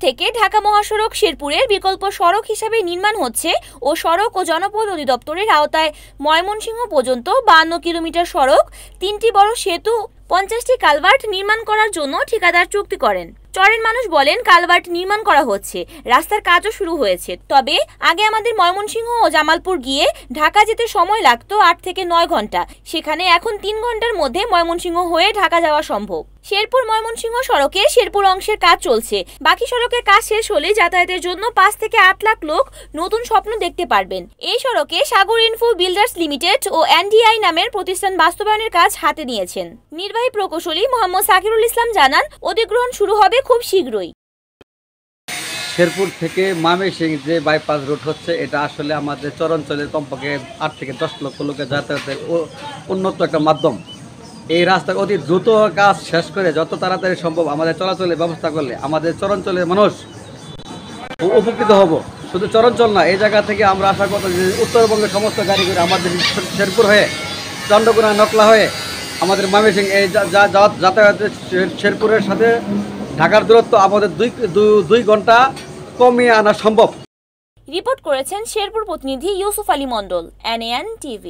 থেকে ঢাকা মহাসড়ক শেরপুরের বিকল্প সড়ক হিসাবে নির্মাণ হচ্ছে ও সড়ক ও জনপথ অধিদপ্তরের আওতায় ময়মনসিংহ পর্যন্ত 52 কিলোমিটার সড়ক, 3টি বড় সেতু, 50টি কালভার্ট নির্মাণ করার জন্য ঠিকাদার চুক্তি করেন। চরের মানুষ বলেন, কালভার্ট নির্মাণ করা হচ্ছে, রাস্তার কাজও শুরু হয়েছে। তবে আগে আমাদের ময়মনসিংহ ও জামালপুর গিয়ে ঢাকা যেতে সময় লাগতো 8 থেকে 9 ঘন্টা, সেখানে এখন 3 ঘন্টার মধ্যে ময়মনসিংহ হয়ে ঢাকা যাওয়া সম্ভব। শেরপুর ময়মনসিংহ সড়কে শেরপুর অংশের কাজ চলছে, বাকি সড়কের কাজ শেষ হলে যাতায়াতের জন্য 5 থেকে 8 লাখ লোক নতুন স্বপ্ন দেখতে পারবেন। এই সড়কে সাগর ইনফো বিল্ডার্স লিমিটেড ও এনডিআই নামের প্রতিষ্ঠান বাস্তবায়নের কাজ হাতে নিয়েছেন। নির্বাহী প্রকৌশলী মোহাম্মদ সাকিরুল ইসলাম জানান, অধিগ্রহণ শুরু হবে খুব শীঘ্রই। শেরপুর থেকে ময়মনসিংহ যে বাইপাস রুট হচ্ছে, এটা আসলে আমাদের চরাঞ্চলের কমপক্ষে 8 থেকে 10 লক্ষ লোকের যাতায়াতের উন্নত একটা মাধ্যম। এই রাস্তা অতি দ্রুত কাজ শেষ করে যত তাড়াতাড়ি সম্ভব আমাদের চলাচলের ব্যবস্থা করলে আমাদের চরাঞ্চলের মানুষ উপকৃত হব। শুধু চরাঞ্চল না, এই জায়গা থেকে আমরা আশা করতে যে উত্তরবঙ্গের সমস্ত গাড়ি করে আমাদের শেরপুর হয়ে, চন্দ্রকোনা, নকলা হয়ে আমাদের ময়মনসিংহ এই যাতায়াতের শেরপুরের সাথে ঢাকার দূরত্ব আমাদের 2 ঘন্টা কমিয়ে আনা সম্ভব। রিপোর্ট করেছেন শেরপুর প্রতিনিধি ইউসুফ আলী মন্ডল, NAN TV।